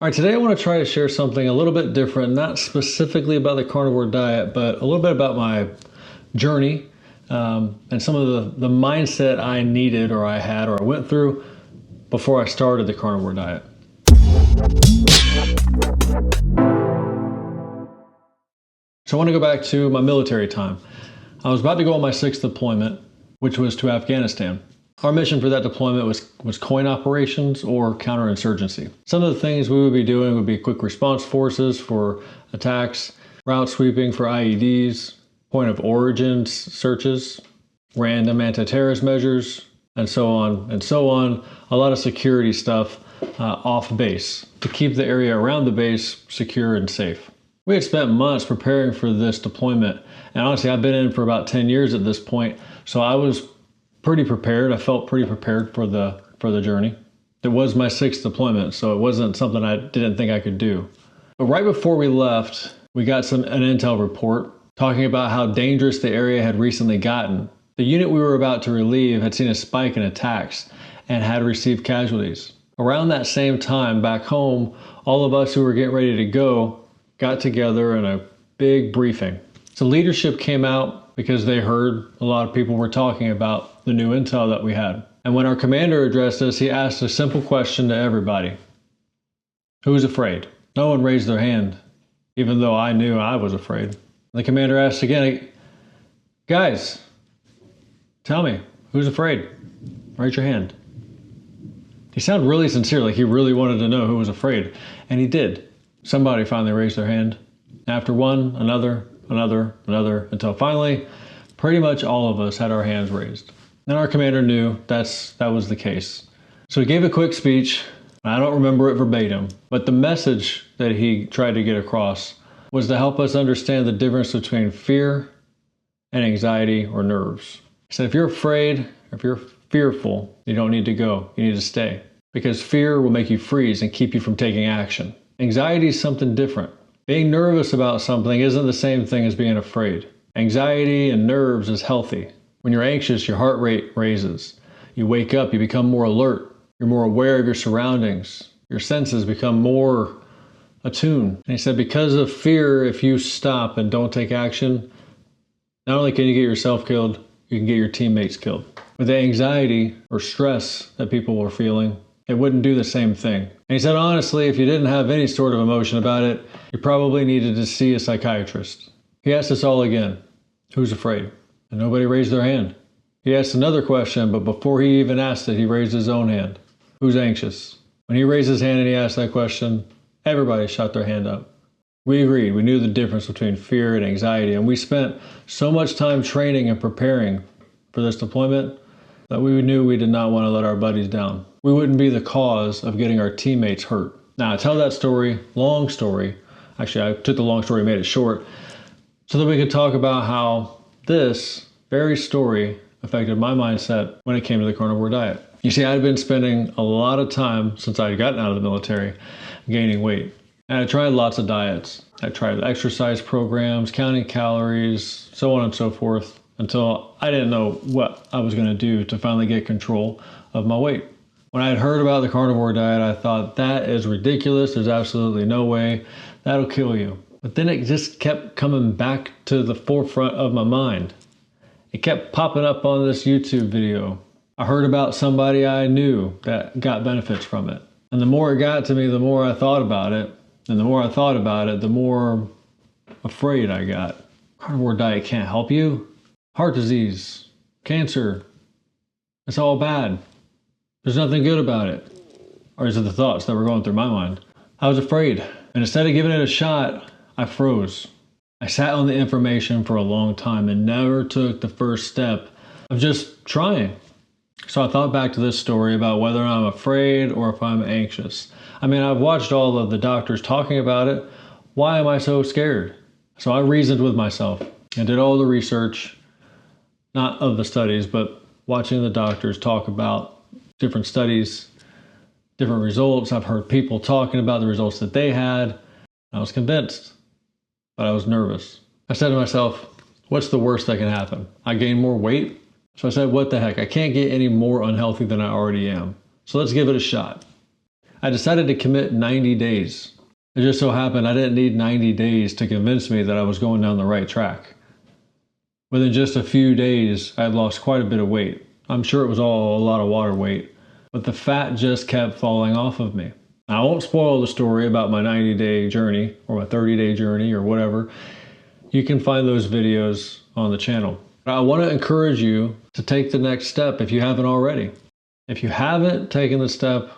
All right, today I want to try to share something a little bit different, not specifically about the carnivore diet, but a little bit about my journey and some of the mindset I needed or I had or I went through before I started the carnivore diet. So I want to go back to my military time. I was about to go on my 6th deployment, which was to Afghanistan. Our mission for that deployment was coin operations or counterinsurgency. Some of the things we would be doing would be quick response forces for attacks, route sweeping for IEDs, point of origin searches, random anti-terrorist measures, and so on and so on. A lot of security stuff off base to keep the area around the base secure and safe. We had spent months preparing for this deployment, and honestly, I've been in for about 10 years at this point, so I was pretty prepared. I felt pretty prepared for the journey. It was my 6th deployment, so it wasn't something I didn't think I could do. But right before we left, we got an intel report talking about how dangerous the area had recently gotten. The unit we were about to relieve had seen a spike in attacks and had received casualties. Around that same time, back home, all of us who were getting ready to go got together in a big briefing. So leadership came out because they heard a lot of people were talking about the new intel that we had. And when our commander addressed us, he asked a simple question to everybody. Who's afraid? No one raised their hand, even though I knew I was afraid. The commander asked again, guys, tell me, who's afraid? Raise your hand. He sounded really sincere, like he really wanted to know who was afraid. And he did. Somebody finally raised their hand. After one, another, until finally, pretty much all of us had our hands raised. And our commander knew that was the case. So he gave a quick speech. I don't remember it verbatim, but the message that he tried to get across was to help us understand the difference between fear and anxiety or nerves. He said, if you're afraid, if you're fearful, you don't need to go, you need to stay. Because fear will make you freeze and keep you from taking action. Anxiety is something different. Being nervous about something isn't the same thing as being afraid. Anxiety and nerves is healthy. When you're anxious, your heart rate raises. You wake up, you become more alert. You're more aware of your surroundings. Your senses become more attuned. And he said, because of fear, if you stop and don't take action, not only can you get yourself killed, you can get your teammates killed. With the anxiety or stress that people were feeling, it wouldn't do the same thing. And he said, honestly, if you didn't have any sort of emotion about it, you probably needed to see a psychiatrist. He asked us all again, who's afraid? And nobody raised their hand. He asked another question, but before he even asked it, he raised his own hand. Who's anxious? When he raised his hand and he asked that question, everybody shot their hand up. We agreed. We knew the difference between fear and anxiety, and we spent so much time training and preparing for this deployment that we knew we did not want to let our buddies down. We wouldn't be the cause of getting our teammates hurt. Now, I tell that story, long story. Actually, I took the long story and made it short so that we could talk about how this very story affected my mindset when it came to the carnivore diet. You see, I had been spending a lot of time since I had gotten out of the military gaining weight. And I tried lots of diets. I tried exercise programs, counting calories, so on and so forth, until I didn't know what I was going to do to finally get control of my weight. When I had heard about the carnivore diet, I thought, that is ridiculous. There's absolutely no way. That'll kill you. But then it just kept coming back to the forefront of my mind. It kept popping up on this YouTube video. I heard about somebody I knew that got benefits from it. And the more it got to me, the more I thought about it. And the more I thought about it, the more afraid I got. Carnivore diet can't help you. Heart disease, cancer, it's all bad. There's nothing good about it. Or is it the thoughts that were going through my mind? I was afraid. And instead of giving it a shot, I froze. I sat on the information for a long time and never took the first step of just trying. So I thought back to this story about whether I'm afraid or if I'm anxious. I mean, I've watched all of the doctors talking about it. Why am I so scared? So I reasoned with myself and did all the research, not of the studies, but watching the doctors talk about different studies, different results. I've heard people talking about the results that they had. I was convinced, but I was nervous. I said to myself, what's the worst that can happen? I gain more weight? So I said, what the heck? I can't get any more unhealthy than I already am. So let's give it a shot. I decided to commit 90 days. It just so happened I didn't need 90 days to convince me that I was going down the right track. Within just a few days, I had lost quite a bit of weight. I'm sure it was all a lot of water weight, but the fat just kept falling off of me. I won't spoil the story about my 90-day journey or my 30-day journey or whatever. You can find those videos on the channel. But I want to encourage you to take the next step if you haven't already. If you haven't taken the step,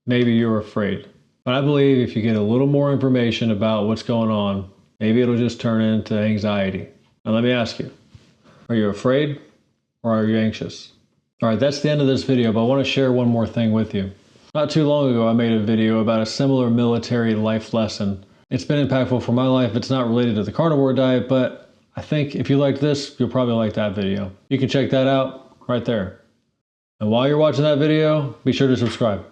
maybe you're afraid. But I believe if you get a little more information about what's going on, maybe it'll just turn into anxiety. Now let me ask you, are you afraid or are you anxious? All right, that's the end of this video, but I want to share one more thing with you. Not too long ago, I made a video about a similar military life lesson. It's been impactful for my life. It's not related to the carnivore diet, but I think if you like this, you'll probably like that video. You can check that out right there. And while you're watching that video, be sure to subscribe.